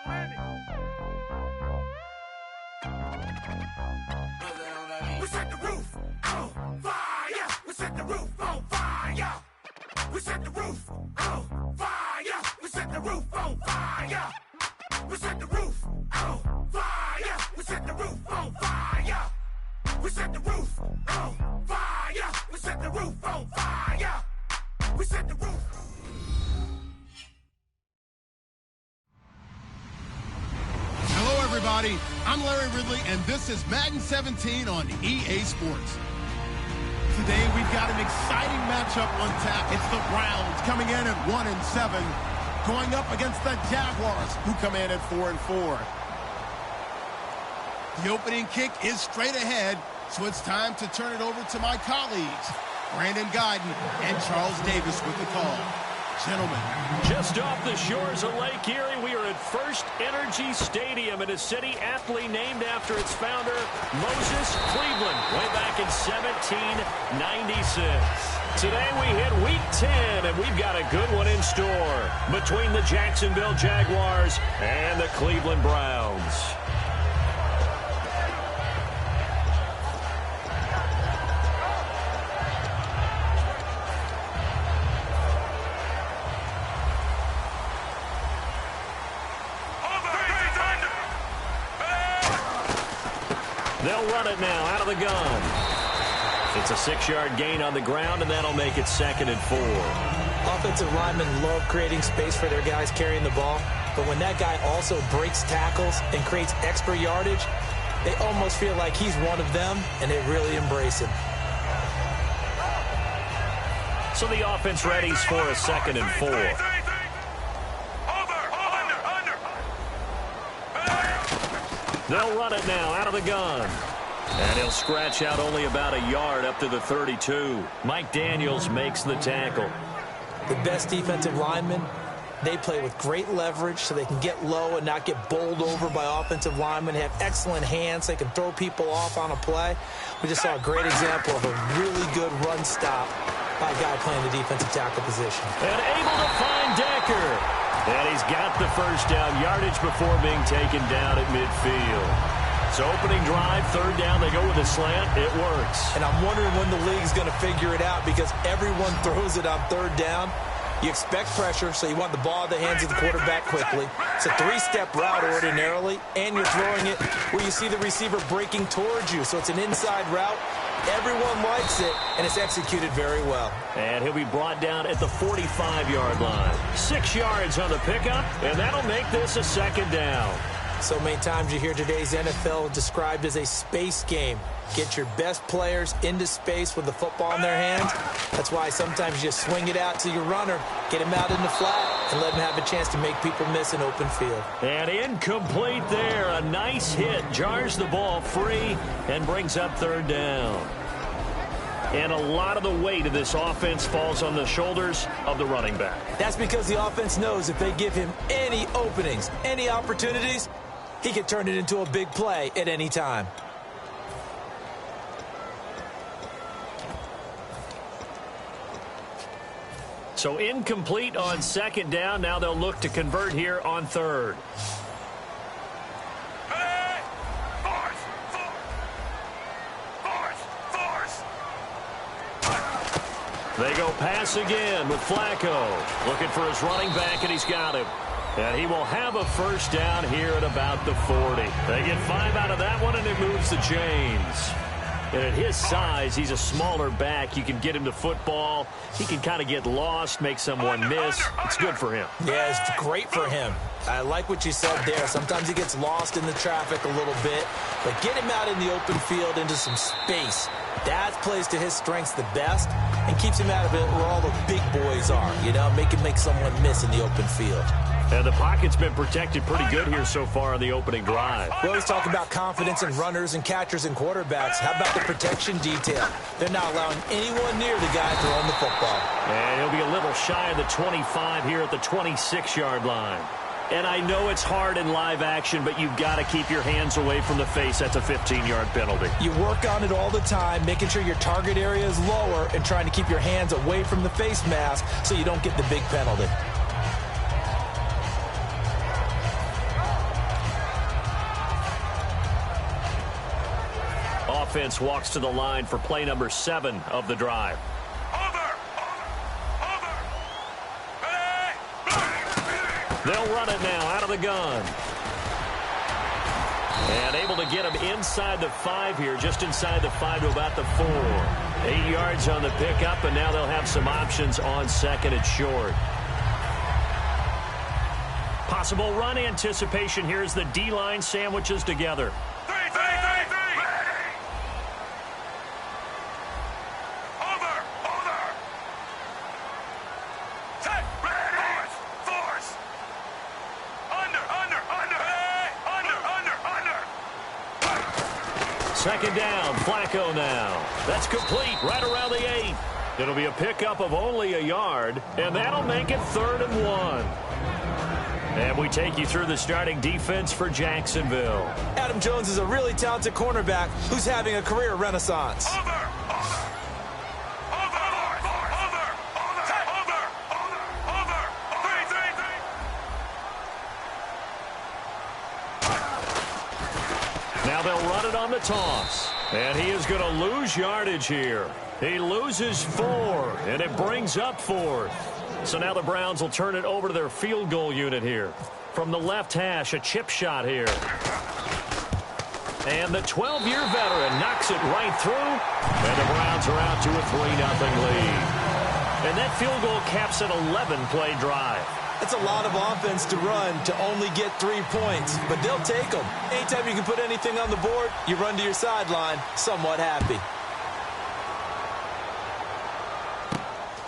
We set the roof on fire. We set the roof on fire. We set the roof on fire. We set the roof on fire. We set the roof on fire. We set the roof on fire. We set the roof on fire. We set the roof on fire. We set the roof. Hello, everybody. I'm Larry Ridley, and this is Madden 17 on EA Sports. Today, we've got an exciting matchup on tap. It's the Browns coming in at 1-7, going up against the Jaguars, who come in at 4-4. The opening kick is straight ahead, so it's time to turn it over to my colleagues, Brandon Guyton and Charles Davis with the call. Gentlemen. Just off the shores of Lake Erie, we are at First Energy Stadium in a city aptly named after its founder, Moses Cleveland, way back in 1796. Today we hit Week 10, and we've got a good one in store between the Jacksonville Jaguars and the Cleveland Browns. They'll run it now out of the gun. It's a 6-yard gain on the ground, and that'll make it 2nd and 4. Offensive linemen love creating space for their guys carrying the ball, but when that guy also breaks tackles and creates extra yardage, they almost feel like he's one of them, and they really embrace him. So the offense readies for a 2nd and 4. They'll run it now out of the gun. And he'll scratch out only about a yard up to the 32. Mike Daniels makes the tackle. The best defensive linemen, they play with great leverage so they can get low and not get bowled over by offensive linemen. They have excellent hands. They can throw people off on a play. We just saw a great example of a really good run stop by a guy playing the defensive tackle position. And able to find Decker. And he's got the first down yardage before being taken down at midfield. So opening drive, 3rd down, they go with a slant. It works. And I'm wondering when the league's going to figure it out because everyone throws it on 3rd down. You expect pressure, so you want the ball in the hands of the quarterback quickly. It's a 3-step route ordinarily, and you're throwing it where you see the receiver breaking towards you. So it's an inside route. Everyone likes it, and it's executed very well. And he'll be brought down at the 45-yard line. 6 yards on the pickup, and that'll make this a 2nd down. So many times you hear today's NFL described as a space game. Get your best players into space with the football in their hands. That's why sometimes you just swing it out to your runner, get him out in the flat, and let him have a chance to make people miss an open field. And incomplete there. A nice hit. Jars the ball free and brings up 3rd down. And a lot of the weight of this offense falls on the shoulders of the running back. That's because the offense knows if they give him any openings, any opportunities, he can turn it into a big play at any time. So incomplete on 2nd down. Now they'll look to convert here on 3rd. They go pass again with Flacco. Looking for his running back, and he's got him. And he will have a 1st down here at about the 40. They get 5 out of that one, and it moves the chains. And at his size, he's a smaller back. You can get him to football. He can kind of get lost, make someone miss. It's good for him. Yeah, it's great for him. I like what you said there. Sometimes he gets lost in the traffic a little bit. But get him out in the open field into some space. That plays to his strengths the best and keeps him out of it where all the big boys are. You know, make someone miss in the open field. And the pocket's been protected pretty good here so far on the opening drive. We always talk about confidence in runners and catchers and quarterbacks. How about the protection detail? They're not allowing anyone near the guy throwing the football. And he'll be a little shy of the 25 here at the 26-yard line. And I know it's hard in live action, but you've got to keep your hands away from the face. That's a 15-yard penalty. You work on it all the time, making sure your target area is lower and trying to keep your hands away from the face mask so you don't get the big penalty. offense walks to the line for play number 7 of the drive. They'll run it now out of the gun. And able to get him inside the 5 here, just inside the 5 to about the 4. 8 yards on the pickup, and now they'll have some options on second and short. Possible run anticipation here as the D-line sandwiches together. Second down, Flacco now. That's complete right around the 8. It'll be a pickup of only a yard, and that'll make it 3rd and 1. And we take you through the starting defense for Jacksonville. Adam Jones is a really talented cornerback who's having a career renaissance. Now they'll run it on the toss. And he is going to lose yardage here. He loses 4, and it brings up 4th. So now the Browns will turn it over to their field goal unit here. From the left hash, a chip shot here. And the 12-year veteran knocks it right through. And the Browns are out to a 3-0 lead. And that field goal caps an 11-play drive. It's a lot of offense to run to only get 3 points, but they'll take them. Anytime you can put anything on the board, you run to your sideline somewhat happy.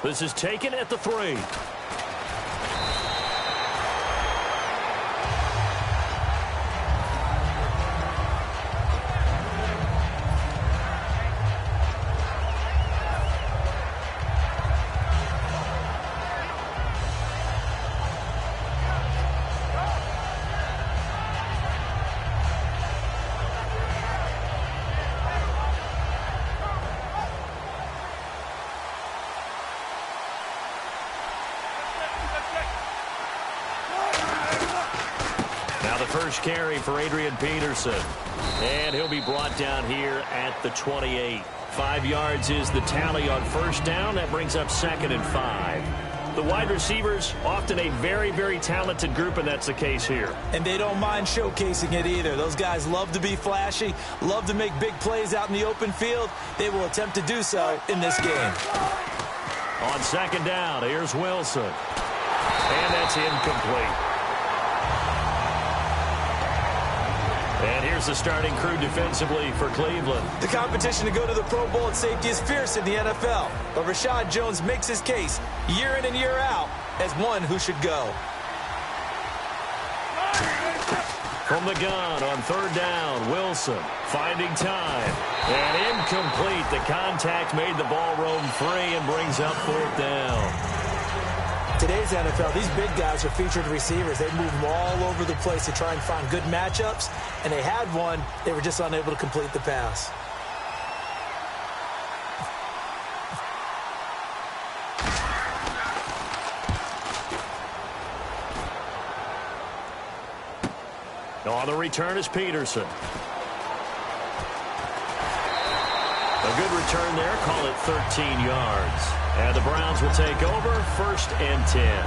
This is taken at the 3. First carry for Adrian Peterson. And he'll be brought down here at the 28. 5 yards is the tally on first down. That brings up 2nd and 5. The wide receivers, often a very, very talented group, and that's the case here. And they don't mind showcasing it either. Those guys love to be flashy, love to make big plays out in the open field. They will attempt to do so in this game. On second down, here's Wilson. And that's incomplete. And here's the starting crew defensively for Cleveland. The competition to go to the Pro Bowl at safety is fierce in the NFL. But Rashad Jones makes his case year in and year out as one who should go. From the gun on third down, Wilson finding time. And incomplete. The contact made the ball roam free and brings up 4th down. Today's NFL, these big guys are featured receivers. They move them all over the place to try and find good matchups, and they had one. They were just unable to complete the pass. On the return is Peterson. A good return there. Call it 13 yards. And the Browns will take over 1st and 10.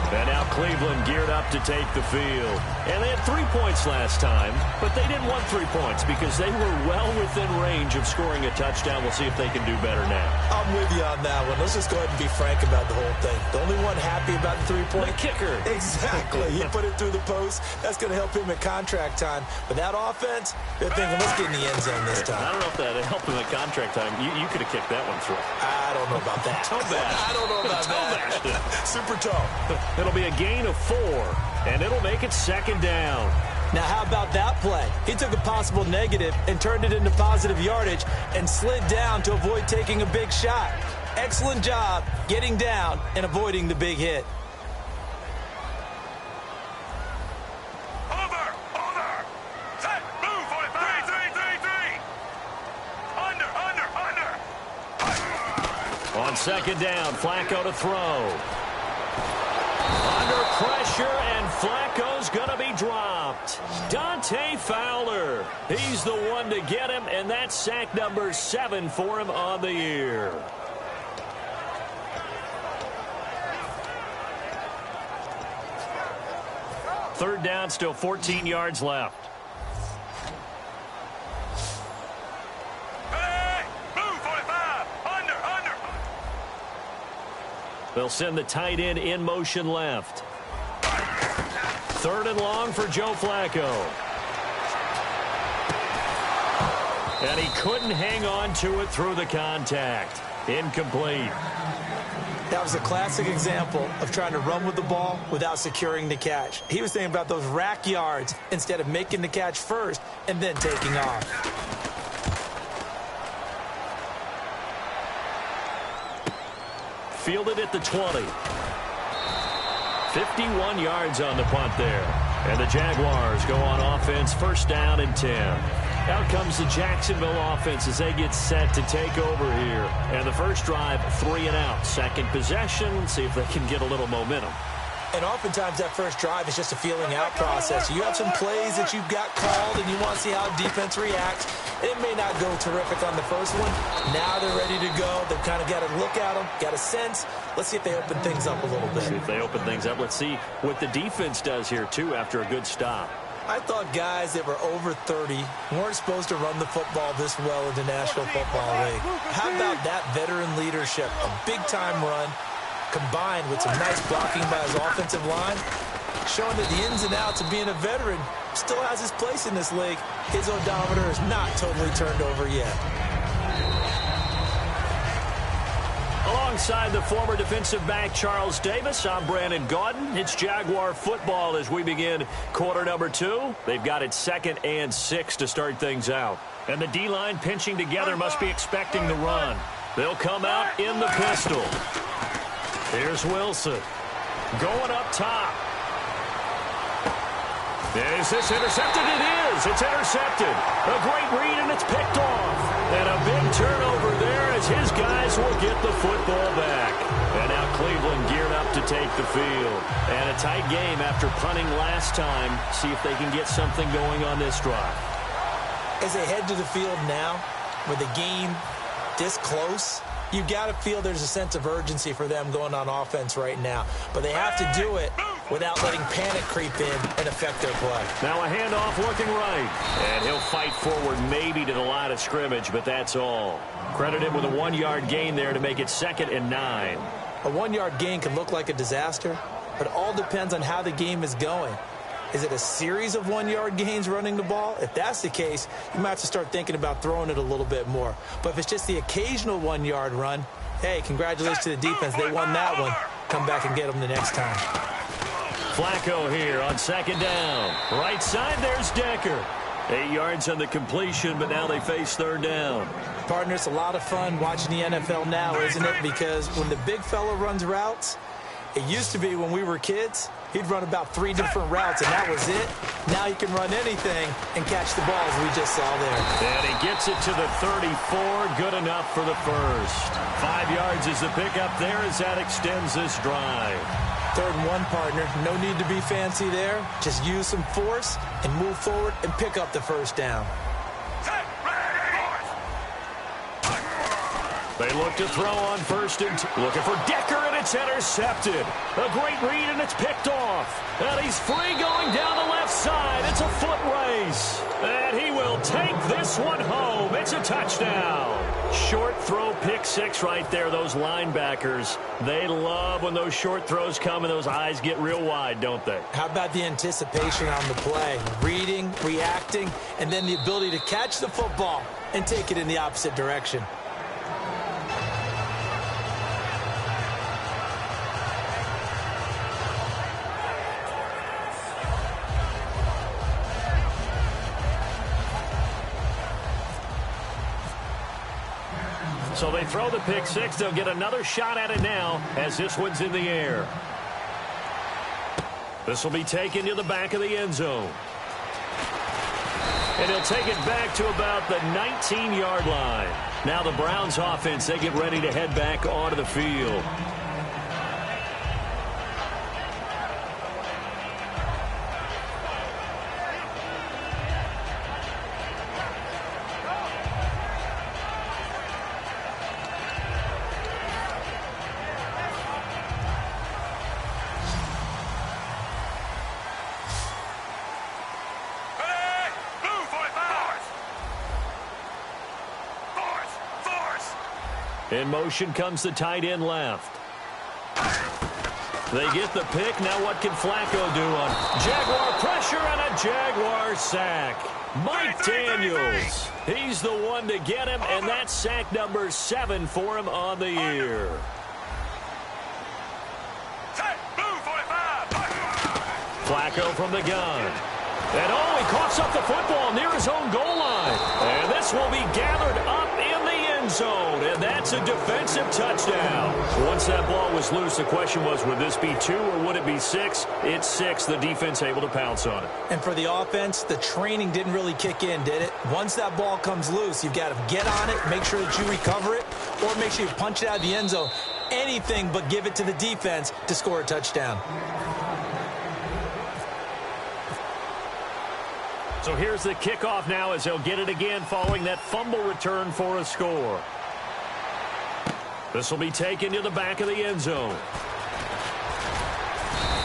And now Cleveland geared up to take the field. And they had 3 points last time, but they didn't want 3 points because they were well within range of scoring a touchdown. We'll see if they can do better now. I'm with you on that one. Let's just go ahead and be frank about the whole thing. The only one happy about the 3-point kicker. Exactly. He put it through the post. That's going to help him at contract time. But that offense, they're thinking, let's get in the end zone this time. I don't know if that helped him at contract time. You could have kicked that one through. I don't know about that. Toe bash. I don't know about that. Super toe. It'll be a gain of 4, and it'll make it 2nd down. Now, how about that play? He took a possible negative and turned it into positive yardage and slid down to avoid taking a big shot. Excellent job getting down and avoiding the big hit. On second down, Flacco to throw. Under pressure, and Flacco's going to be dropped. Dante Fowler. He's the one to get him, and that's sack number 7 for him on the year. Third down, still 14 yards left. Hey, move 45. Under. They'll send the tight end in motion left. Third and long for Joe Flacco. And he couldn't hang on to it through the contact. Incomplete. That was a classic example of trying to run with the ball without securing the catch. He was thinking about those rack yards instead of making the catch first and then taking off. Fielded at the 20. 51 yards on the punt there. And the Jaguars go on offense, first down and 10. Out comes the Jacksonville offense as they get set to take over here. And the first drive, 3 and out. Second possession, see if they can get a little momentum. And oftentimes that first drive is just a feeling out process. You have some plays that you've got called and you want to see how defense reacts. It may not go terrific on the first one. Now they're ready to go. They've kind of got to look at them, got a sense. Let's see if they open things up a little bit. See if they open things up. Let's see what the defense does here, too, after a good stop. I thought guys that were over 30 weren't supposed to run the football this well in the National Football League. How about that veteran leadership? A big-time run combined with some nice blocking by his offensive line, showing that the ins and outs of being a veteran still has his place in this league. His odometer is not totally turned over yet. Alongside the former defensive back Charles Davis, I'm Brandon Gaudin. It's Jaguar football as we begin quarter number 2. They've got it 2nd and 6 to start things out. And the D-line pinching together must be expecting the run. They'll come out in the pistol. Here's Wilson. Going up top. Is this intercepted? It is. It's intercepted. A great read, and it's picked off. And a big turnover there as his guys will get the football back. And now Cleveland geared up to take the field. And a tight game after punting last time. See if they can get something going on this drive. As they head to the field now, with the game this close, you've got to feel there's a sense of urgency for them going on offense right now. But they have to do it without letting panic creep in and affect their play. Now a handoff looking right. And he'll fight forward maybe to the line of scrimmage, but that's all. Credited with a 1-yard gain there to make it 2nd and 9. A 1-yard gain can look like a disaster, but it all depends on how the game is going. Is it a series of 1-yard gains running the ball? If that's the case, you might have to start thinking about throwing it a little bit more. But if it's just the occasional 1-yard run, hey, congratulations to the defense. They won that one. Come back and get them the next time. Flacco here on 2nd down. Right side, there's Decker. 8 yards on the completion, but now they face 3rd down. Partner, it's a lot of fun watching the NFL now, isn't it? Because when the big fella runs routes, it used to be when we were kids, he'd run about 3 different routes, and that was it. Now he can run anything and catch the balls we just saw there. And he gets it to the 34. Good enough for the first. 5 yards is the pickup there as that extends this drive. 3rd and 1, partner. No need to be fancy there. Just use some force and move forward and pick up the first down. They look to throw on 1st and 2. Looking for Decker, and it's intercepted. A great read, and it's picked off. And he's free going down the left side. It's a foot race. And he will take this one home. It's a touchdown. Short throw, pick 6 right there. Those linebackers, they love when those short throws come and those eyes get real wide, don't they? How about the anticipation on the play? Reading, reacting, and then the ability to catch the football and take it in the opposite direction. So they throw the pick 6. They'll get another shot at it now as this one's in the air. This will be taken to the back of the end zone. And he'll take it back to about the 19-yard line. Now the Browns offense, they get ready to head back onto the field. In motion comes the tight end left. They get the pick. Now what can Flacco do on Jaguar pressure and a Jaguar sack? Mike Daniels. He's the one to get him, and that's sack number 7 for him on the year. Flacco from the gun. And he coughs up the football near his own goal line. And this will be gathered up in the end zone. And that's a defensive touchdown. Once that ball was loose, the question was, would this be 2 or would it be 6? It's 6. The defense able to pounce on it. And for the offense, the training didn't really kick in, did it? Once that ball comes loose, you've got to get on it, make sure that you recover it, or make sure you punch it out of the end zone. Anything but give it to the defense to score a touchdown. So here's the kickoff now as they'll get it again following that fumble return for a score. This will be taken to the back of the end zone.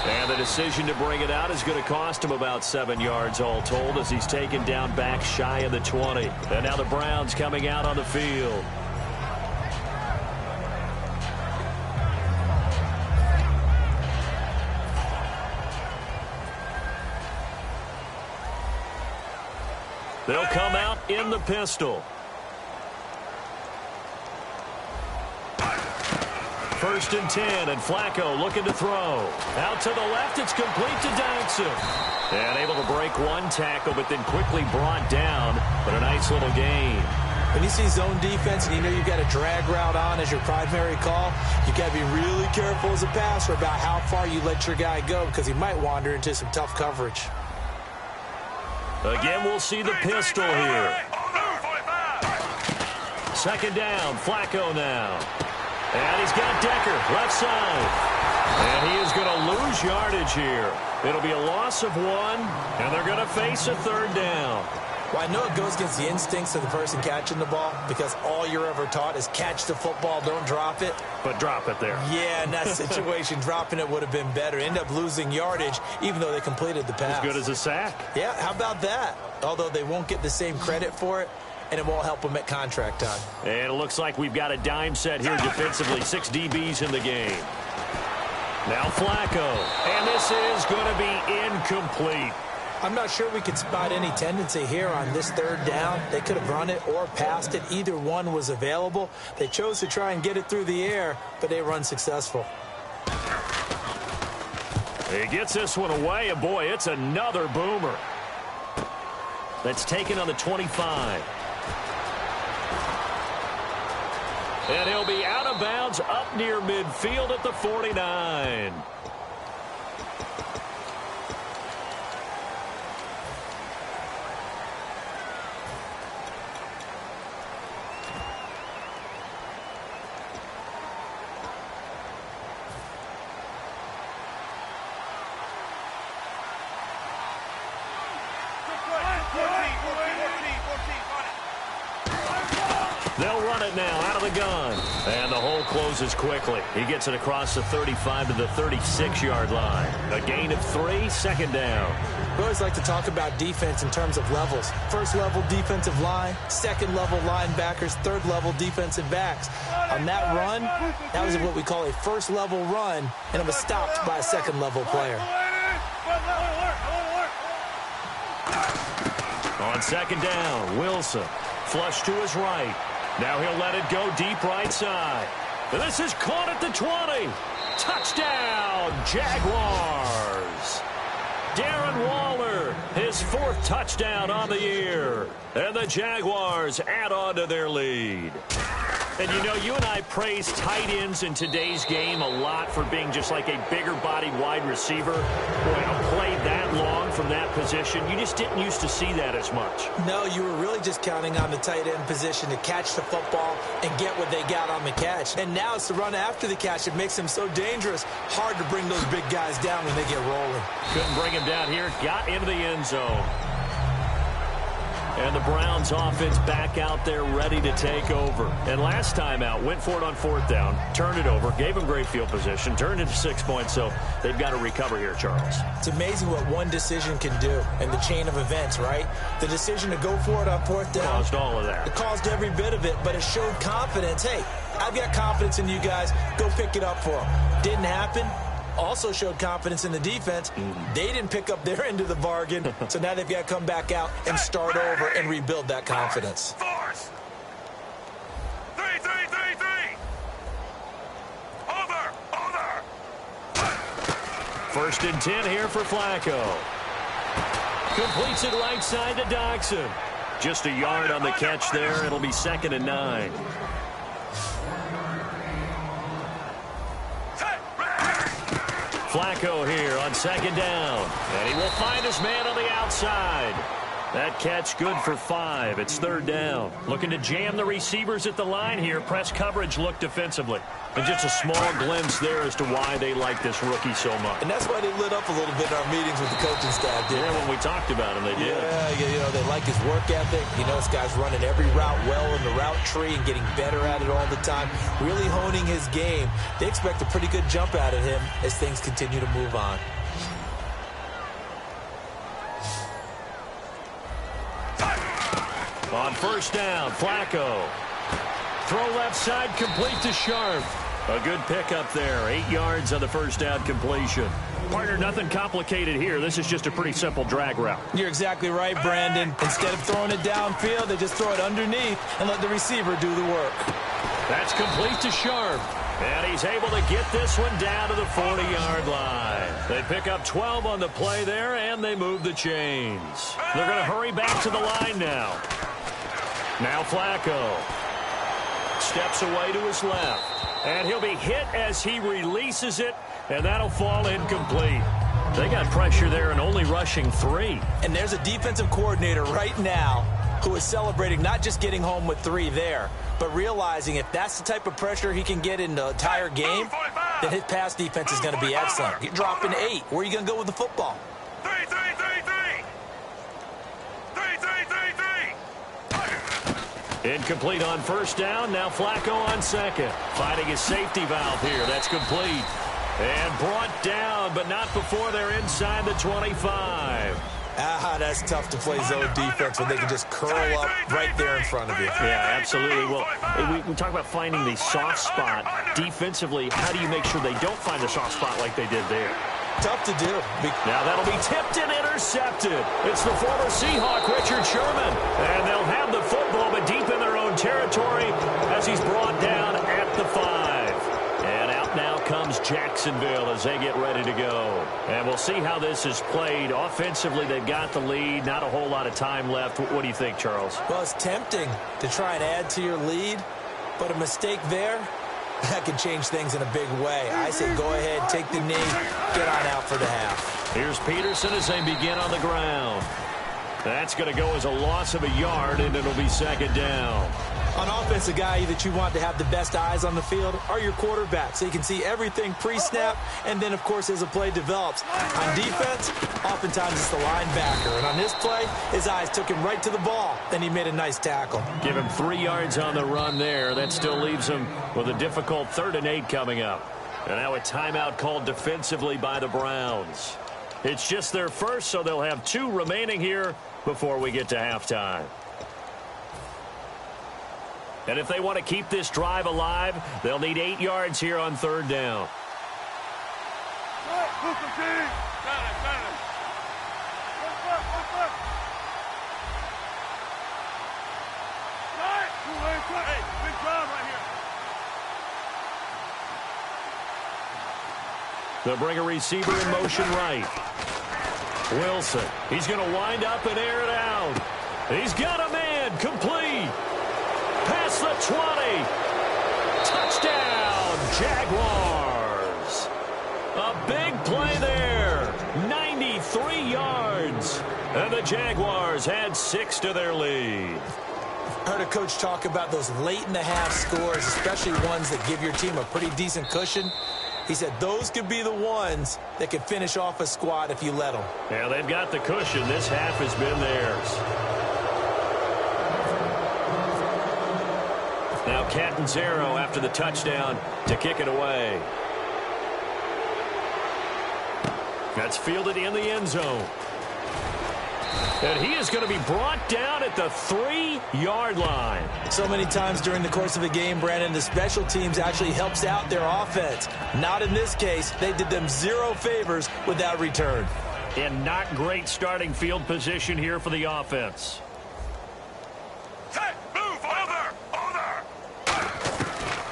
And the decision to bring it out is going to cost him about 7 yards all told as he's taken down back shy of the 20. And now the Browns coming out on the field. They'll come out in the pistol. First and 10, and Flacco looking to throw. Out to the left, it's complete to Dotson. And able to break one tackle, but then quickly brought down. But a nice little gain. When you see zone defense and you know you've got a drag route on as your primary call, you've got to be really careful as a passer about how far you let your guy go because he might wander into some tough coverage. Again, we'll see the pistol here. Second down, Flacco now. And he's got Decker, left side. And he is going to lose yardage here. It'll be a loss of 1, and they're going to face a third down. Well, I know it goes against the instincts of the person catching the ball because all you're ever taught is catch the football, don't drop it. But drop it there. Yeah, in that situation, dropping it would have been better. End up losing yardage, even though they completed the pass. As good as a sack. Yeah, how about that? Although they won't get the same credit for it, and it won't help them at contract time. And it looks like we've got a dime set here defensively. 6 DBs in the game. Now Flacco. And this is going to be incomplete. I'm not sure we could spot any tendency here on this third down. They could have run it or passed it. Either one was available. They chose to try and get it through the air, but they were unsuccessful. He gets this one away, and boy, it's another boomer. That's taken on the 25. And he'll be out of bounds up near midfield at the 49. They'll run it now out of the gun. And the hole closes quickly. He gets it across the 35 to the 36-yard line. A gain of 3, second down. We always like to talk about defense in terms of levels. First-level defensive line, second-level linebackers, third-level defensive backs. On that run, that was what we call a first-level run, and it was stopped by a second-level player. On second down, Wilson. Flush to his right. Now he'll let it go deep right side. And this is caught at the 20. Touchdown, Jaguars. Darren Waller, his 4th touchdown on the year. And the Jaguars add on to their lead. And you know, you and I praise tight ends in today's game a lot for being just like a bigger-bodied wide receiver. Boy, a play that long from that position, you just didn't used to see that as much. No, you were really just counting on the tight end position to catch the football and get what they got on the catch. And now it's the run after the catch that makes them so dangerous. Hard to bring those big guys down when they get rolling. Couldn't bring him down here. Got into the end zone. And the Browns offense back out there ready to take over. And last time out, went for it on 4th down, turned it over, gave them great field position, turned it to 6 points, so they've got to recover here, Charles. It's amazing what one decision can do in the chain of events, right? The decision to go for it on 4th down. Caused all of that. It caused every bit of it, but it showed confidence. Hey, I've got confidence in you guys. Go pick it up for them. Didn't happen. Also showed confidence in the defense. They didn't pick up their end of the bargain, so now they've got to come back out and start over and rebuild that confidence. Force. 3, 3, 3, 3. Over. First and 10 here for Flacco. Completes it right side to Dotson. Just a yard on the catch there. It'll be 2nd and 9. Flacco here on 2nd down. And he will find his man on the outside. That catch good for 5. It's 3rd down. Looking to jam the receivers at the line here. Press coverage look defensively. And just a small glimpse there as to why they like this rookie so much. And that's why they lit up a little bit in our meetings with the coaching staff, didn't they? When we talked about him, they did. Yeah, you know, they like his work ethic. You know, this guy's running every route well in the route tree and getting better at it all the time. Really honing his game. They expect a pretty good jump out of him as things continue to move on. On 1st down, Flacco. Throw left side, complete to Sharp. A good pickup there. 8 yards on the 1st down completion. Partner, nothing complicated here. This is just a pretty simple drag route. You're exactly right, Brandon. Instead of throwing it downfield, they just throw it underneath and let the receiver do the work. That's complete to Sharp. And he's able to get this one down to the 40-yard line. They pick up 12 on the play there, and they move the chains. They're going to hurry back to the line now. Now Flacco steps away to his left. And he'll be hit as he releases it, and that'll fall incomplete. They got pressure there and only rushing 3. And there's a defensive coordinator right now who is celebrating not just getting home with 3 there, but realizing if that's the type of pressure he can get in the entire game, then his pass defense is going to be excellent. You're dropping 8. Where are you going to go with the football? 3, 3, 3, 3. 3, 3, 3, 3. Incomplete on 1st down. Now Flacco on 2nd. Finding his safety valve here. That's complete. And brought down, but not before they're inside the 25. That's tough to play zone defense when they can just curl up right there in front of you. Yeah, absolutely. Well, we talk about finding the soft spot. Defensively, how do you make sure they don't find the soft spot like they did there? Tough to do. Now that'll be tipped and intercepted. It's the former Seahawk, Richard Sherman. And they'll have the football, but deep in their own territory as he's brought down at the 5. And out now comes Jacksonville as they get ready to go. And we'll see how this is played. Offensively, they've got the lead. Not a whole lot of time left. What do you think, Charles? Well, it's tempting to try and add to your lead, but a mistake there, that could change things in a big way. I say go ahead, take the knee, get on out for the half. Here's Peterson as they begin on the ground. That's going to go as a loss of a yard, and it'll be 2nd down. On offense, a guy that you want to have the best eyes on the field are your quarterbacks, so you can see everything pre-snap, and then, of course, as the play develops. On defense, oftentimes it's the linebacker. And on this play, his eyes took him right to the ball, and he made a nice tackle. Give him 3 yards on the run there. That still leaves him with a difficult 3rd and 8 coming up. And now a timeout called defensively by the Browns. It's just their first, so they'll have 2 remaining here before we get to halftime. And if they want to keep this drive alive, they'll need 8 yards here on 3rd down. They'll bring a receiver in motion right. Wilson, he's going to wind up and air it out. He's got a man, complete. Past the 20. Touchdown, Jaguars. A big play there. 93 yards. And the Jaguars had 6 to their lead. I heard a coach talk about those late-in-the-half scores, especially ones that give your team a pretty decent cushion. He said those could be the ones that could finish off a squad if you let them. Yeah, they've got the cushion. This half has been theirs. Now Catanzaro after the touchdown to kick it away. That's fielded in the end zone. And he is going to be brought down at the 3-yard line. So many times during the course of a game, Brandon, the special teams actually helps out their offense. Not in this case. They did them zero favors with that return. And not great starting field position here for the offense. Set, move, over.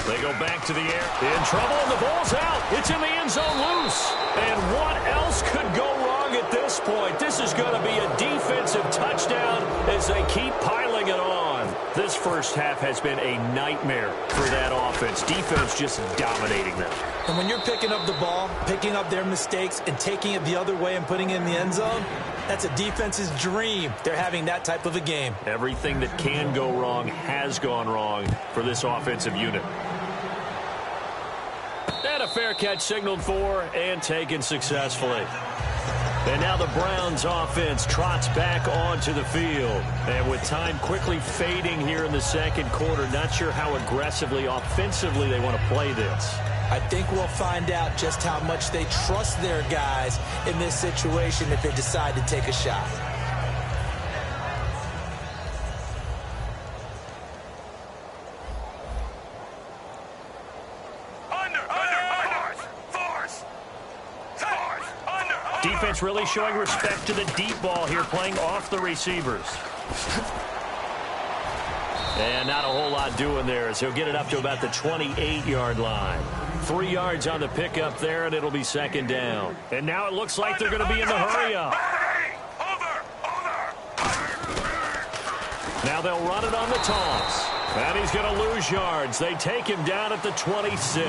They go back to the air. In trouble, and the ball's out. It's in the end zone loose. And what else could go wrong at this point? This is going to be a defensive touchdown as they keep piling it on. This first half has been a nightmare for that offense. Defense just dominating them. And when you're picking up the ball, picking up their mistakes, and taking it the other way and putting it in the end zone, that's a defense's dream. They're having that type of a game. Everything that can go wrong has gone wrong for this offensive unit. And a fair catch signaled for and taken successfully. And now the Browns offense trots back onto the field. And with time quickly fading here in the second quarter, not sure how aggressively, offensively they want to play this. I think we'll find out just how much they trust their guys in this situation if they decide to take a shot. Defense really showing respect to the deep ball here, playing off the receivers. And not a whole lot doing there as he'll get it up to about the 28-yard line. 3 yards on the pickup there, and it'll be second down. And now it looks like they're going to be in the hurry-up. Now they'll run it on the toss. And he's going to lose yards. They take him down at the 26.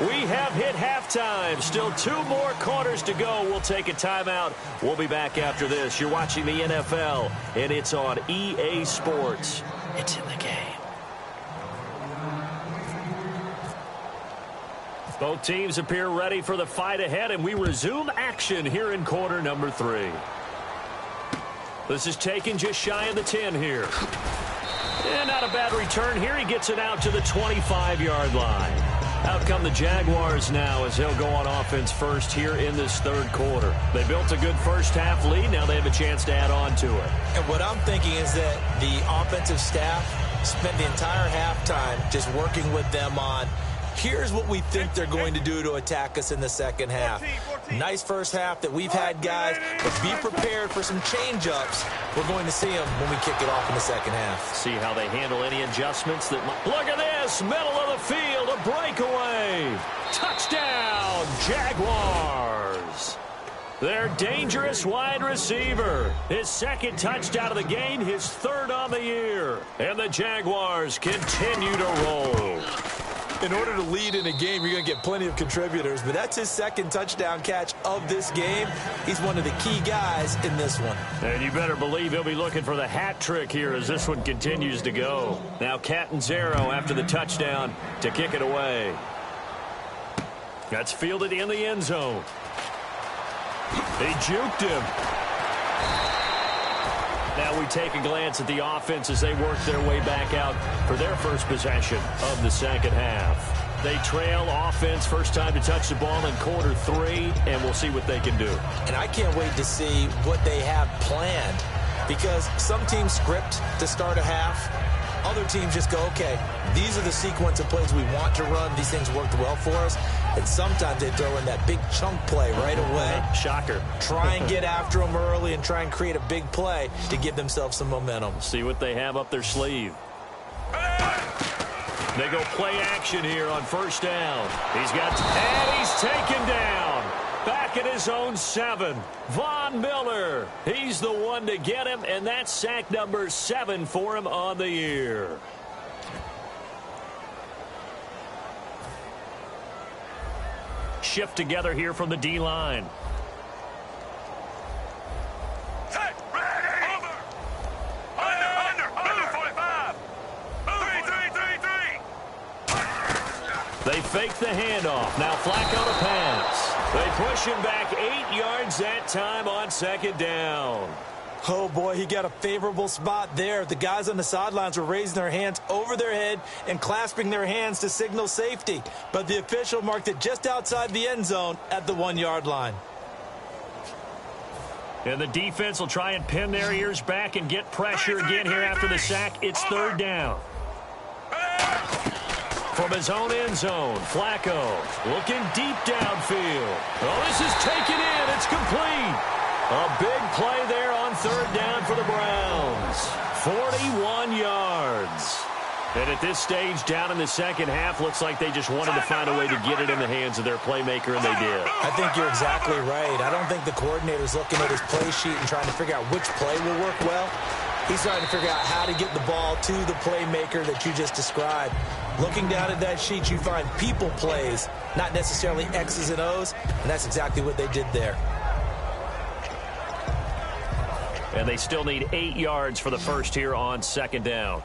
We have hit halftime. Still 2 more quarters to go. We'll take a timeout. We'll be back after this. You're watching the NFL, and it's on EA Sports. It's in the game. Both teams appear ready for the fight ahead, and we resume action here in quarter number 3. This is taken just shy of the 10 here. And not a bad return here. He gets it out to the 25-yard line. Out come the Jaguars now as they'll go on offense first here in this third quarter. They built a good first half lead. Now they have a chance to add on to it. And what I'm thinking is that the offensive staff spent the entire halftime just working with them on, here's what we think they're going to do to attack us in the second half. Nice first half that we've had, guys, but be prepared for some change-ups. We're going to see them when we kick it off in the second half. See how they handle any adjustments that might. Look at this, middle of the field, a breakaway. Touchdown, Jaguars. Their dangerous wide receiver. His second touchdown of the game, his third on the year. And the Jaguars continue to roll. In order to lead in a game, you're going to get plenty of contributors, but that's his second touchdown catch of this game. He's one of the key guys in this one. And you better believe he'll be looking for the hat trick here as this one continues to go. Now Catanzaro after the touchdown to kick it away. That's fielded in the end zone. They juked him. Now we take a glance at the offense as they work their way back out for their first possession of the second half. They trail offense, first time to touch the ball in quarter 3, and we'll see what they can do. And I can't wait to see what they have planned, because some teams script to start a half. Other teams just go, okay, these are the sequence of plays we want to run. These things worked well for us. And sometimes they throw in that big chunk play right away. Shocker. Try and get after them early and try and create a big play to give themselves some momentum. See what they have up their sleeve. They go play action here on first down. And he's taken down. Back at his own 7. Von Miller. He's the one to get him, and that's sack number 7 for him on the year. Shift together here from the D-line. Set, ready, over. Under, move, 45. Move, 3. They fake the handoff. Now Flacco to pass. They push him back 8 yards that time on second down. Oh, boy, he got a favorable spot there. The guys on the sidelines were raising their hands over their head and clasping their hands to signal safety. But the official marked it just outside the end zone at the 1-yard line. And the defense will try and pin their ears back and get pressure again here after the sack. It's third down. From his own end zone, Flacco looking deep downfield. Oh, this is taken in. It's complete. A big play there on third down for the Browns. 41 yards. And at this stage, down in the second half, looks like they just wanted to find a way to get it in the hands of their playmaker, and they did. I think you're exactly right. I don't think the coordinator's looking at his play sheet and trying to figure out which play will work well. He's trying to figure out how to get the ball to the playmaker that you just described. Looking down at that sheet, you find people plays, not necessarily X's and O's, and that's exactly what they did there. And they still need 8 yards for the first here on second down.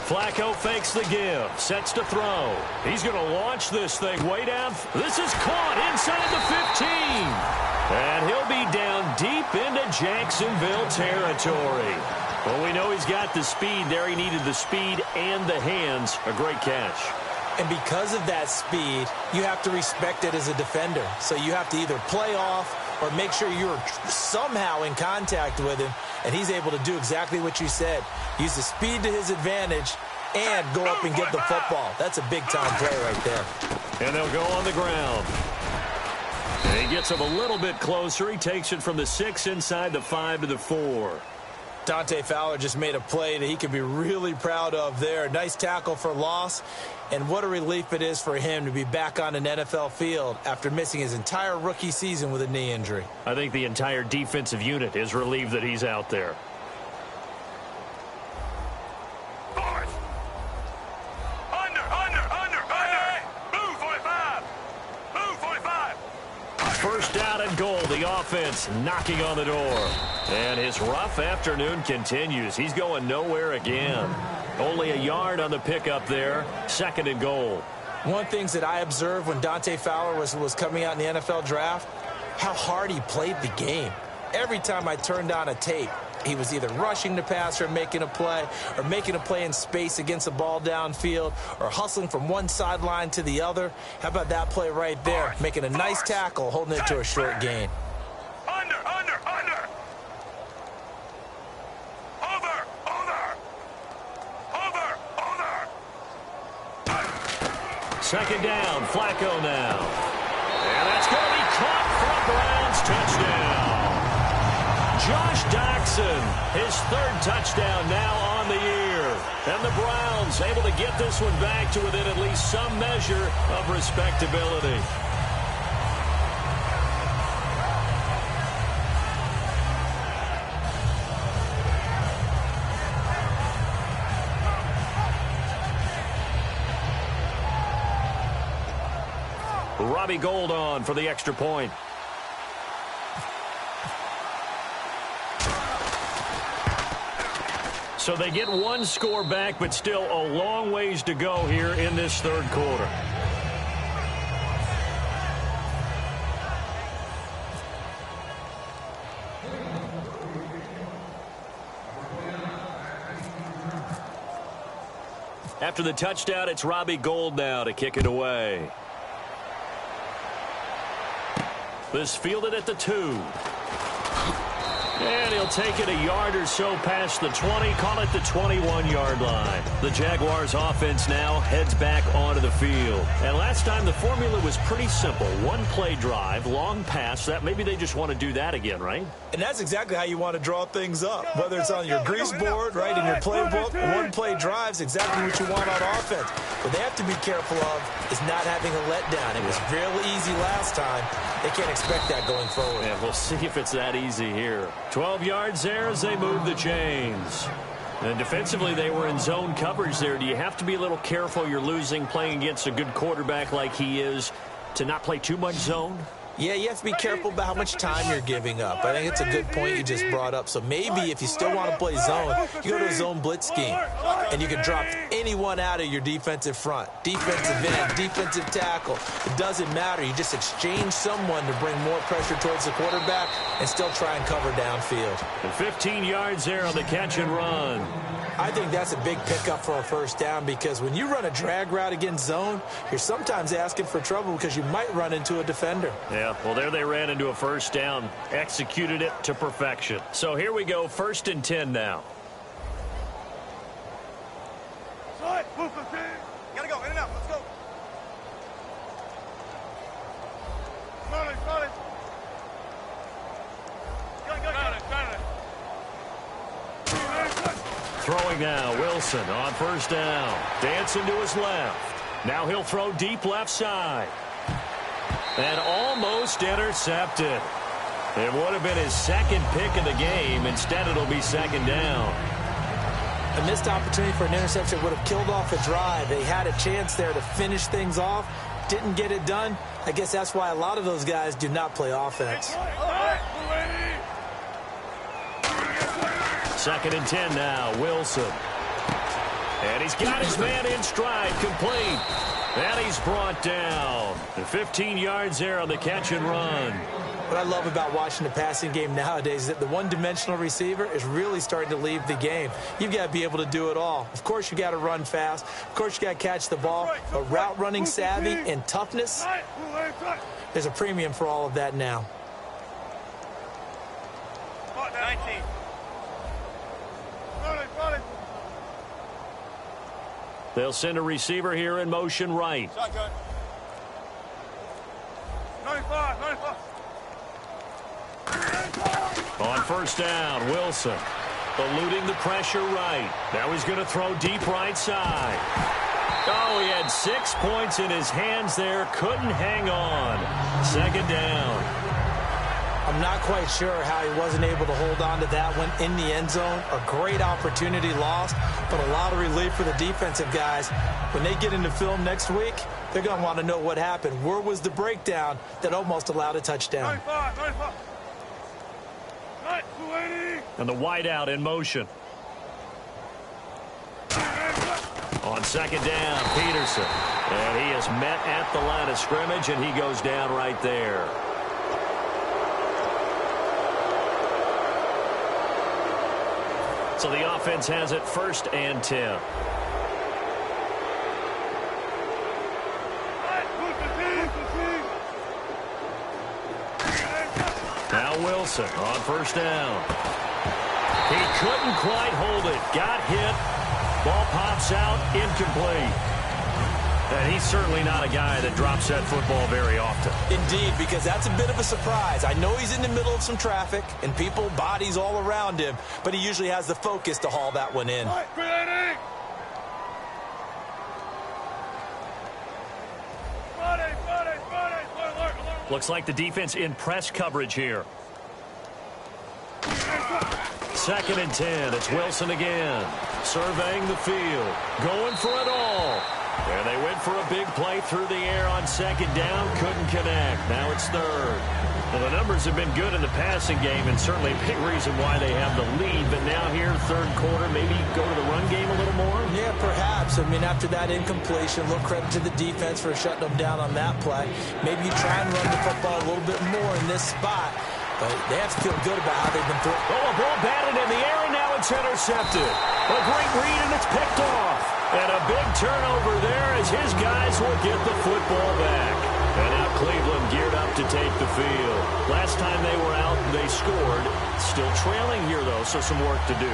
Flacco fakes the give, sets to throw. He's going to launch this thing way down. This is caught inside the 15. And he'll be down deep into Jacksonville territory. Well, we know he's got the speed there. He needed the speed and the hands. A great catch. And because of that speed, you have to respect it as a defender. So you have to either play off or make sure you're somehow in contact with him. And he's able to do exactly what you said. Use the speed to his advantage and go up and get the football. That's a big-time play right there. And they'll go on the ground. And he gets him a little bit closer. He takes it from the 6 inside the 5 to the 4. Dante Fowler just made a play that he can be really proud of there. Nice tackle for loss. And what a relief it is for him to be back on an NFL field after missing his entire rookie season with a knee injury. I think the entire defensive unit is relieved that he's out there. First down and goal. The offense knocking on the door. And his rough afternoon continues. He's going nowhere again. Only a yard on the pickup there. Second and goal. One of the things that I observed when Dante Fowler was coming out in the NFL draft, how hard he played the game. Every time I turned on a tape, he was either rushing the passer, making a play in space against the ball downfield, or hustling from one sideline to the other. How about that play right there? Making a nice tackle, holding it to a short gain. Second down, Flacco now. And that's going to be caught for a Browns touchdown. Josh Doctson, his third touchdown now on the year. And the Browns able to get this one back to within at least some measure of respectability. Robbie Gould on for the extra point. So they get one score back, but still a long ways to go here in this third quarter. After the touchdown, it's Robbie Gould now to kick it away. This fielded at the 2. And he'll take it a yard or so past the 20, call it the 21-yard line. The Jaguars offense now heads back onto the field. And last time the formula was pretty simple. One play drive, long pass. That maybe they just want to do that again, right? And that's exactly how you want to draw things up. Whether it's on your grease board, right, in your playbook, one play drive is exactly what you want on offense. What they have to be careful of is not having a letdown. It was real easy last time. They can't expect that going forward. Yeah, we'll see if it's that easy here. 12 yards there as they move the chains. And defensively, they were in zone coverage there. Do you have to be a little careful? You're losing playing against a good quarterback like he is to not play too much zone? Yeah, you have to be careful about how much time you're giving up. I think it's a good point you just brought up. So maybe if you still want to play zone, you go to a zone blitz scheme. And you can drop anyone out of your defensive front. Defensive end, defensive tackle. It doesn't matter. You just exchange someone to bring more pressure towards the quarterback and still try and cover downfield. And 15 yards there on the catch and run. I think that's a big pickup for a first down because when you run a drag route against zone, you're sometimes asking for trouble because you might run into a defender. Yeah, well, there they ran into a first down, executed it to perfection. So here we go, 1st and 10 now. Gotta go, in and out, let's go. Got it. Throwing now, Wilson on 1st down. Dancing to his left. Now he'll throw deep left side. And almost intercepted. It would have been his 2nd pick of the game. Instead, it'll be 2nd down. A missed opportunity for an interception would have killed off a drive. They had a chance there to finish things off. Didn't get it done. I guess that's why a lot of those guys do not play offense. 2nd and 10 now, Wilson. And he's got his man in stride, complete. And he's brought down. And 15 yards there on the catch and run. What I love about watching the passing game nowadays is that the one-dimensional receiver is really starting to leave the game. You've got to be able to do it all. Of course, you got to run fast. Of course, you got to catch the ball. But route running savvy and toughness, there's a premium for all of that now. 19. They'll send a receiver here in motion right. Shotgun. 95. On 1st down, Wilson eluding the pressure right. Now he's going to throw deep right side. Oh, he had 6 points in his hands there. Couldn't hang on. 2nd down. I'm not quite sure how he wasn't able to hold on to that one in the end zone. A great opportunity lost, but a lot of relief for the defensive guys. When they get into film next week, they're going to want to know what happened. Where was the breakdown that almost allowed a touchdown? 95. And the wideout in motion. On 2nd down, Peterson. And he is met at the line of scrimmage, and he goes down right there. So the offense has it 1st and 10. Now Wilson on 1st down. He couldn't quite hold it. Got hit. Ball pops out. Incomplete. And he's certainly not a guy that drops that football very often. Indeed, because that's a bit of a surprise. I know he's in the middle of some traffic and people, bodies all around him, but he usually has the focus to haul that one in. Looks like the defense in press coverage here. 2nd and 10. It's Wilson again. Surveying the field. Going for it all. And they went for a big play through the air on 2nd down. Couldn't connect. Now it's 3rd. Well, the numbers have been good in the passing game and certainly a big reason why they have the lead. But now here, 3rd quarter, maybe go to the run game a little more? Yeah, perhaps. I mean, after that incompletion, a little credit to the defense for shutting them down on that play. Maybe you try and run the football a little bit more in this spot. But they have to feel good about how they've been throwing. Oh, a ball batted in the air, and now it's intercepted. A great read, and it's picked off. And a big turnover there as his guys will get the football back. And now Cleveland geared up to take the field. Last time they were out, they scored. Still trailing here, though, so some work to do.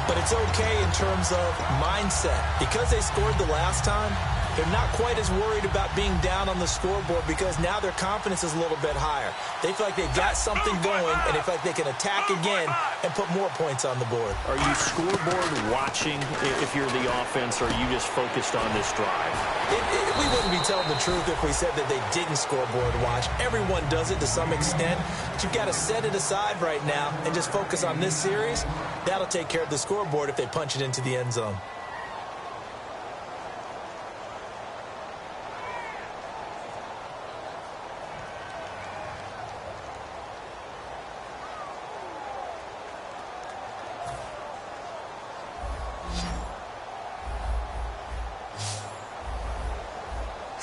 But it's okay in terms of mindset. Because they scored the last time, they're not quite as worried about being down on the scoreboard because now their confidence is a little bit higher. They feel like they've got something going, and they feel like they can attack again and put more points on the board. Are you scoreboard watching if you're the offense, or are you just focused on this drive? We wouldn't be telling the truth if we said that they didn't scoreboard watch. Everyone does it to some extent. But you've got to set it aside right now and just focus on this series. That'll take care of the scoreboard if they punch it into the end zone.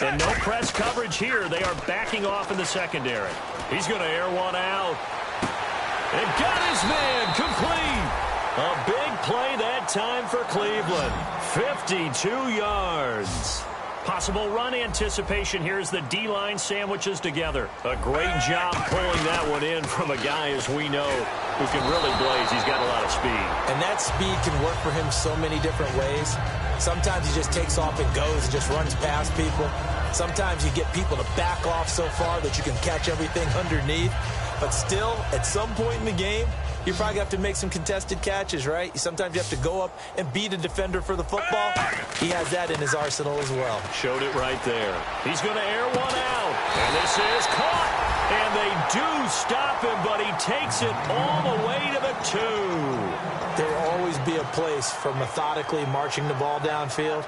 And no press coverage here. They are backing off in the secondary. He's going to air one out. And got his man complete. A big play that time for Cleveland. 52 yards. Possible run anticipation here as the D-line sandwiches together. A great job pulling that one in from a guy, as we know, who can really blaze. He's got a lot of speed. And that speed can work for him so many different ways. Sometimes he just takes off and goes and just runs past people. Sometimes you get people to back off so far that you can catch everything underneath. But still, at some point in the game, you probably have to make some contested catches, right? Sometimes you have to go up and beat a defender for the football. He has that in his arsenal as well. Showed it right there. He's going to air one out. And this is caught. And they do stop him, but he takes it all the way to the 2. There will always be a place for methodically marching the ball downfield.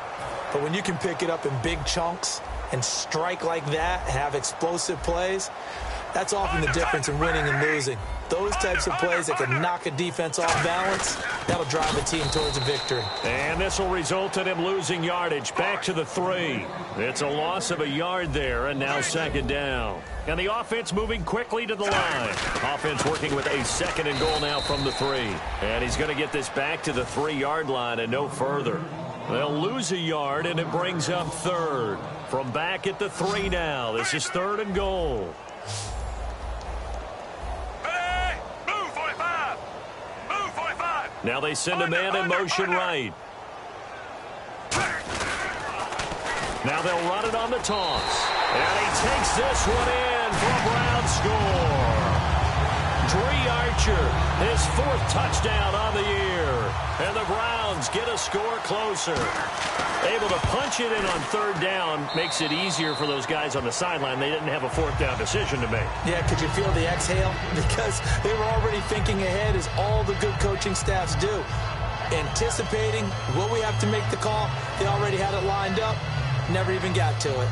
But when you can pick it up in big chunks and strike like that, have explosive plays, that's often the difference in winning and losing. Those types of plays that can knock a defense off balance, that'll drive a team towards a victory. And this will result in him losing yardage back to the 3. It's a loss of a yard there, and now second down. And the offense moving quickly to the line. Offense working with a 2nd and goal now from the 3. And he's going to get this back to the 3-yard line and no further. They'll lose a yard, and it brings up 3rd. From back at the 3 now. This is 3rd and goal. Now they send a man in motion right. Now they'll run it on the toss. And he takes this one in for a Brown score. Dre Archer, his 4th touchdown on the year. And the Browns get a score closer. Able to punch it in on 3rd down makes it easier for those guys on the sideline. They didn't have a 4th down decision to make. Yeah, could you feel the exhale? Because they were already thinking ahead, as all the good coaching staffs do. Anticipating, will we have to make the call? They already had it lined up. Never even got to it.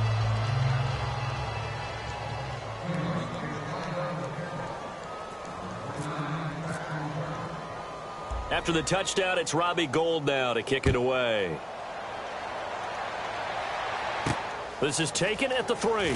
After the touchdown, it's Robbie Gould now to kick it away. This is taken at the 3.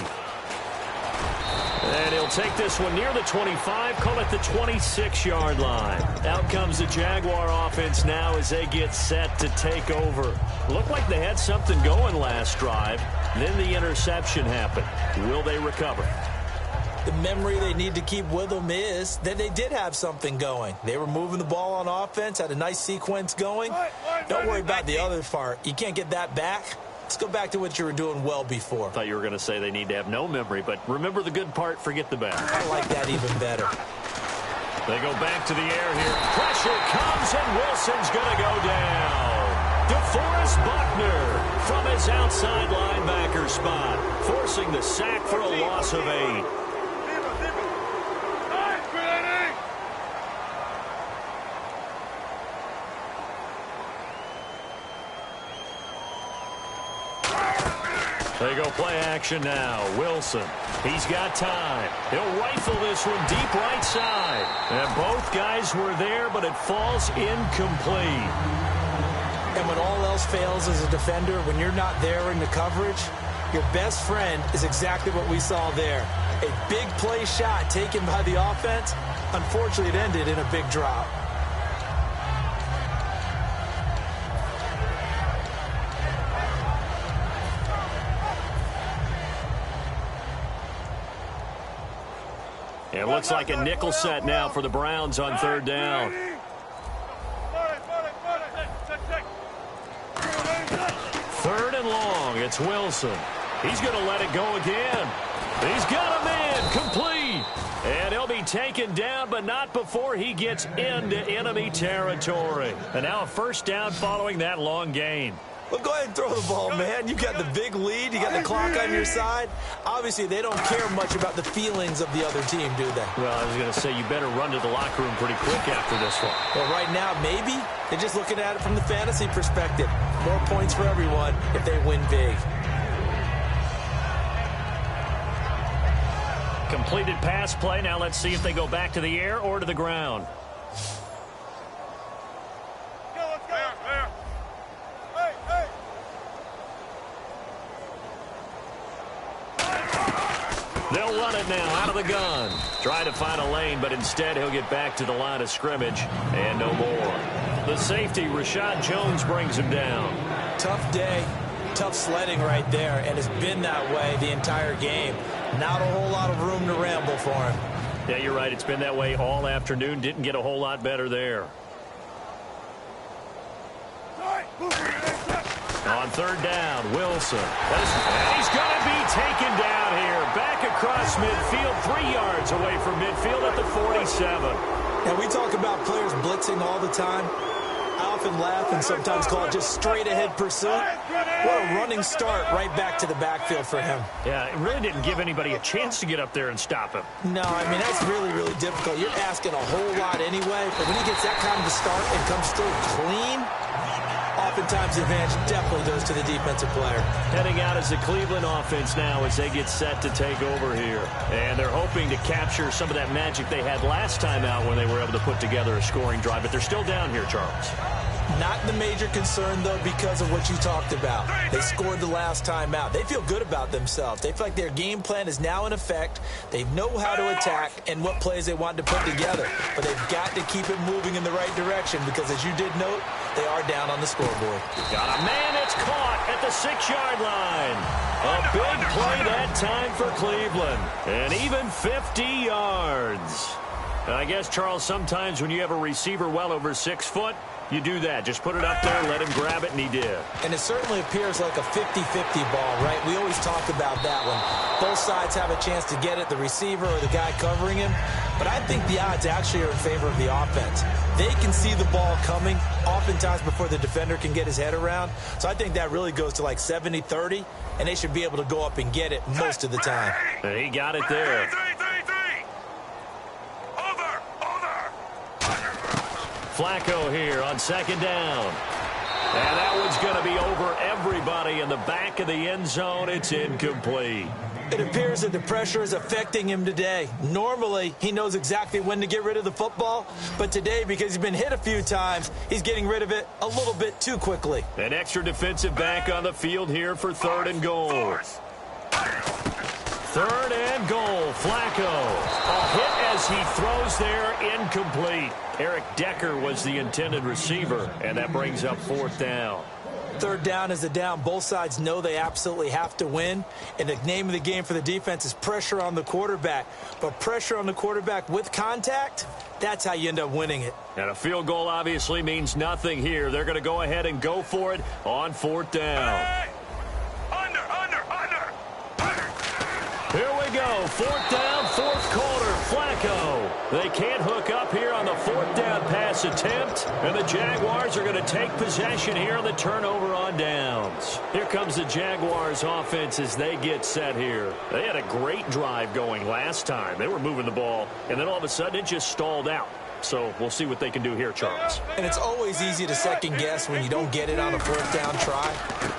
And he'll take this one near the 25, call it the 26-yard line. Out comes the Jaguar offense now as they get set to take over. Looked like they had something going last drive. Then the interception happened. Will they recover? The memory they need to keep with them is that they did have something going. They were moving the ball on offense, had a nice sequence going. Don't worry about the other part. You can't get that back. Let's go back to what you were doing well before. I thought you were going to say they need to have no memory, but remember the good part, forget the bad. I like that even better. They go back to the air here. Pressure comes, and Wilson's going to go down. DeForest Buckner from his outside linebacker spot, forcing the sack for a loss of 8. They go play action now. Wilson, he's got time. He'll rifle this one deep right side. And both guys were there, but it falls incomplete. And when all else fails as a defender, when you're not there in the coverage, your best friend is exactly what we saw there. A big play shot taken by the offense. Unfortunately, it ended in a big drop. It looks like a nickel set now for the Browns on 3rd down. 3rd and long. It's Wilson. He's going to let it go again. He's got a man complete. And he'll be taken down, but not before he gets into enemy territory. And now a 1st down following that long gain. Well, go ahead and throw the ball, man. You got the big lead. You got the clock on your side. Obviously, they don't care much about the feelings of the other team, do they? Well, I was going to say you better run to the locker room pretty quick after this one. Well, right now, maybe. They're just looking at it from the fantasy perspective. More points for everyone if they win big. Completed pass play. Now let's see if they go back to the air or to the ground. They'll run it now out of the gun. Try to find a lane, but instead he'll get back to the line of scrimmage and no more. The safety, Rashad Jones, brings him down. Tough day, tough sledding right there, and it's been that way the entire game. Not a whole lot of room to ramble for him. Yeah, you're right. It's been that way all afternoon. Didn't get a whole lot better there. On third down, Wilson. And he's going to be taken down here. Back across midfield, 3 yards away from midfield at the 47. And we talk about players blitzing all the time. I often laugh and sometimes call it just straight-ahead pursuit. What a running start right back to the backfield for him. Yeah, it really didn't give anybody a chance to get up there and stop him. No, I mean, that's really, really difficult. You're asking a whole lot anyway, but when he gets that kind of a start and comes through clean, oftentimes the advantage definitely goes to the defensive player. Heading out as the Cleveland offense now as they get set to take over here. And they're hoping to capture some of that magic they had last time out when they were able to put together a scoring drive. But they're still down here, Charles. Not the major concern, though, because of what you talked about. They scored the last time out. They feel good about themselves. They feel like their game plan is now in effect. They know how to attack and what plays they want to put together. But they've got to keep it moving in the right direction because, as you did note, they are down on the scoreboard. Got a man that's caught at the 6-yard line. A big play that time for Cleveland. And even 50 yards. And I guess, Charles, sometimes when you have a receiver well over 6 foot, you do that. Just put it up there, let him grab it, and he did. And it certainly appears like a 50-50 ball, right? We always talk about that one. Both sides have a chance to get it, the receiver or the guy covering him. But I think the odds actually are in favor of the offense. They can see the ball coming oftentimes before the defender can get his head around. So I think that really goes to like 70-30, and they should be able to go up and get it most of the time. And he got it there. Flacco here on second down. And that one's going to be over everybody in the back of the end zone. It's incomplete. It appears that the pressure is affecting him today. Normally, he knows exactly when to get rid of the football. But today, because he's been hit a few times, he's getting rid of it a little bit too quickly. An extra defensive back on the field here for third and goal. Third and goal, Flacco. A hit as he throws there, incomplete. Eric Decker was the intended receiver, and that brings up fourth down. Third down is a down. Both sides know they absolutely have to win. And the name of the game for the defense is pressure on the quarterback. But pressure on the quarterback with contact, that's how you end up winning it. And a field goal obviously means nothing here. They're going to go ahead and go for it on fourth down. Hey! Under. Here we go. Fourth down, fourth quarter. Flacco. They can't hook up here on the fourth down pass attempt. And the Jaguars are going to take possession here on the turnover on downs. Here comes the Jaguars offense as they get set here. They had a great drive going last time. They were moving the ball, and then all of a sudden it just stalled out. So we'll see what they can do here, Charles. And it's always easy to second guess when you don't get it on a fourth down try.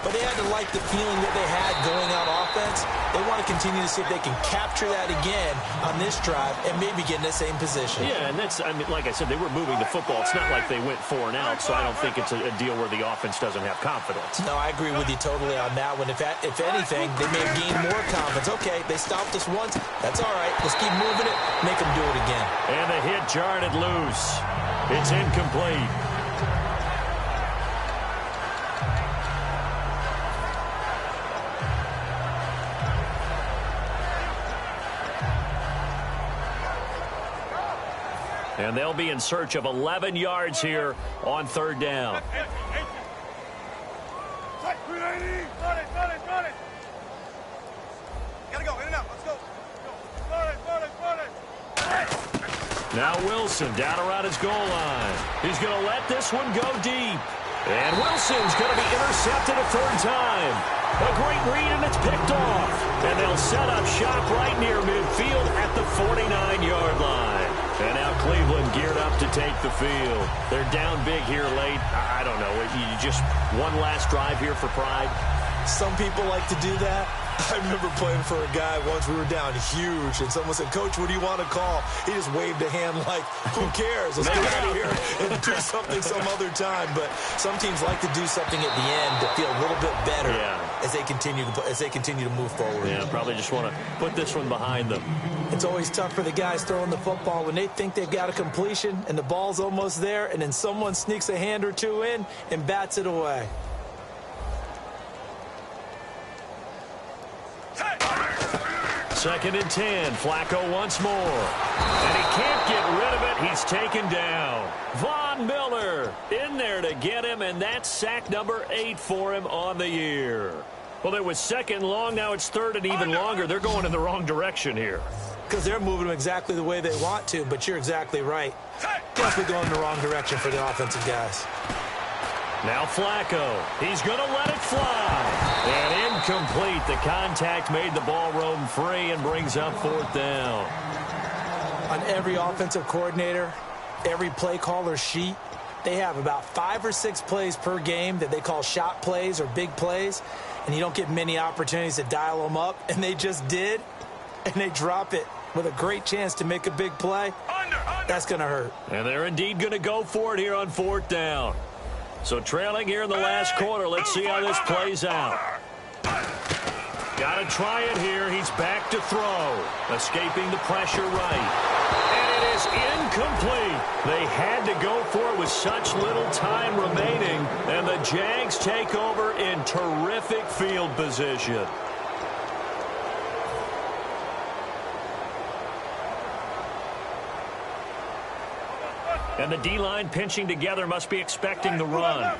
But they had to like the feeling that they had going out offense. They want to continue to see if they can capture that again on this drive and maybe get in the same position. Yeah, and that's, I mean, like I said, they were moving the football. It's not like they went 4 and out, so I don't think it's a deal where the offense doesn't have confidence. No, I agree with you totally on that one. If anything, they may have gained more confidence. Okay, they stopped us once. That's all right. Let's keep moving it. Make them do it again. And the hit jarred it loose. It's incomplete. And they'll be in search of 11 yards here on third down. Gotta go, in and out, let's go. Now Wilson down around his goal line. He's going to let this one go deep. And Wilson's going to be intercepted a third time. A great read, and it's picked off. And they'll set up shop right near midfield at the 49-yard line. And now Cleveland geared up to take the field. They're down big here late. I don't know. You just one last drive here for pride. Some people like to do that. I remember playing for a guy once. We were down huge, and someone said, "Coach, what do you want to call?" He just waved a hand like, "Who cares? Let's get out of here and do something some other time." But some teams like to do something at the end to feel a little bit better as they continue to move forward. Yeah, probably just want to put this one behind them. It's always tough for the guys throwing the football when they think they've got a completion and the ball's almost there, and then someone sneaks a hand or two in and bats it away. Second and 10. Flacco once more. And he can't get rid of it. He's taken down. Von Miller in there to get him, and that's sack number 8 for him on the year. Well, it was second long. Now it's third and even longer. They're going in the wrong direction here. Because they're moving them exactly the way they want to, but you're exactly right. Definitely going in the wrong direction for the offensive guys. Now Flacco. He's going to let it fly. And incomplete. The contact made the ball roam free and brings up fourth down. On every offensive coordinator, every play caller sheet, they have about 5 or 6 plays per game that they call shot plays or big plays, and you don't get many opportunities to dial them up, and they just did, and they drop it with a great chance to make a big play. That's going to hurt. And they're indeed going to go for it here on fourth down. So trailing here in the last quarter. Let's see how this plays out. Got to try it here. He's back to throw. Escaping the pressure right. And it is incomplete. They had to go for it with such little time remaining. And the Jags take over in terrific field position. And the D-line pinching together, must be expecting the run.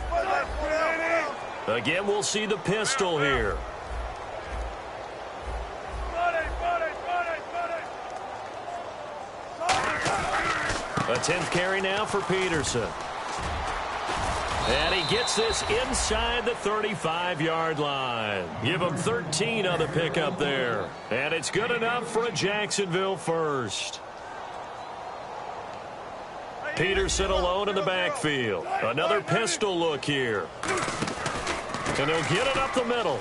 Again, we'll see the pistol here. A 10th carry now for Peterson. And he gets this inside the 35-yard line. Give him 13 on the pickup there. And it's good enough for a Jacksonville first. Peterson alone in the backfield. Another pistol look here. And he'll get it up the middle.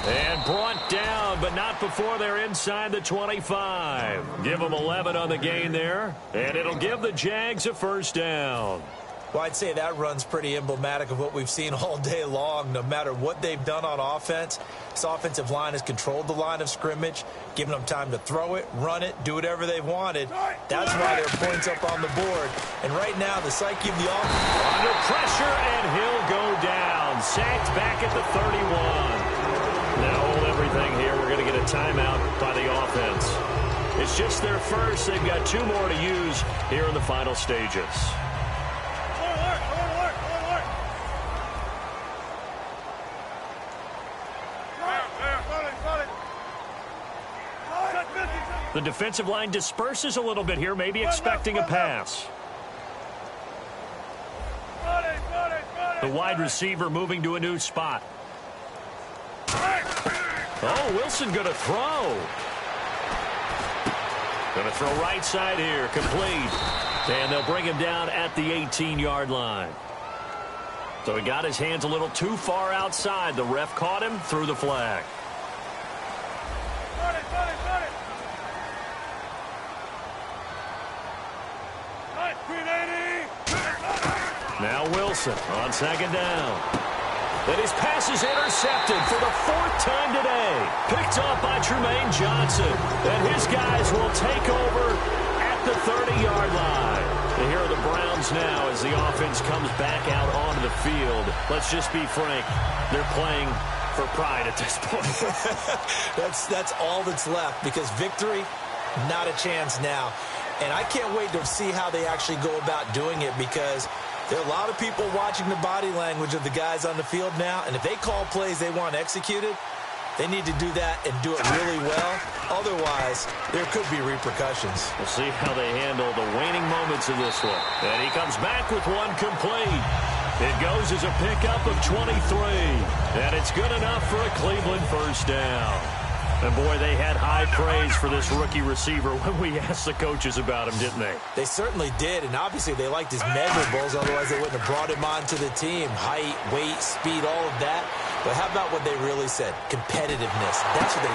And brought down, but not before they're inside the 25. Give them 11 on the gain there. And it'll give the Jags a first down. Well, I'd say that run's pretty emblematic of what we've seen all day long. No matter what they've done on offense, this offensive line has controlled the line of scrimmage, given them time to throw it, run it, do whatever they've wanted. That's why there are points up on the board. And right now, the psyche of the offense. Under pressure, and he'll go down. Sacked back at the 31. Now hold everything here. We're going to get a timeout by the offense. It's just their first. They've got 2 more to use here in the final stages. The defensive line disperses a little bit here, maybe expecting a pass. The wide receiver moving to a new spot. Oh, Wilson going to throw. Going to throw right side here, complete. And they'll bring him down at the 18-yard line. So he got his hands a little too far outside. The ref caught him, threw the flag. Now Wilson on second down. And his pass is intercepted for the 4th time today. Picked up by Trumaine Johnson. And his guys will take over at the 30-yard line. And here are the Browns now as the offense comes back out onto the field. Let's just be frank. They're playing for pride at this point. That's all that's left, because victory, not a chance now. And I can't wait to see how they actually go about doing it, because there are a lot of people watching the body language of the guys on the field now, and if they call plays they want executed, they need to do that and do it really well. Otherwise, there could be repercussions. We'll see how they handle the waning moments of this one. And he comes back with one complete. It goes as a pickup of 23. And it's good enough for a Cleveland first down. And, boy, they had high praise for this rookie receiver when we asked the coaches about him, didn't they? They certainly did, and obviously they liked his measurables. Otherwise, they wouldn't have brought him onto the team. Height, weight, speed, all of that. But how about what they really said? Competitiveness. That's what they...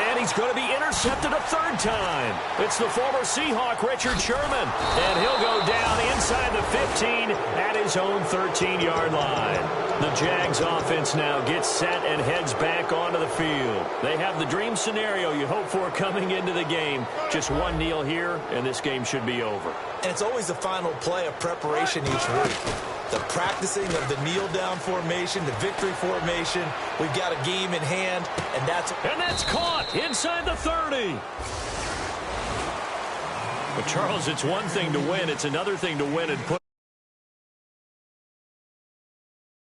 And he's going to be intercepted a third time. It's the former Seahawk, Richard Sherman. And he'll go down inside the 15 at his own 13-yard line. The Jags offense now gets set and heads back onto the field. They have the dream scenario you hope for coming into the game. Just one kneel here, and this game should be over. And it's always the final play of preparation each week. The practicing of the kneel-down formation, the victory formation. We've got a game in hand, and that's caught inside the 30. But, Charles, it's one thing to win. It's another thing to win and put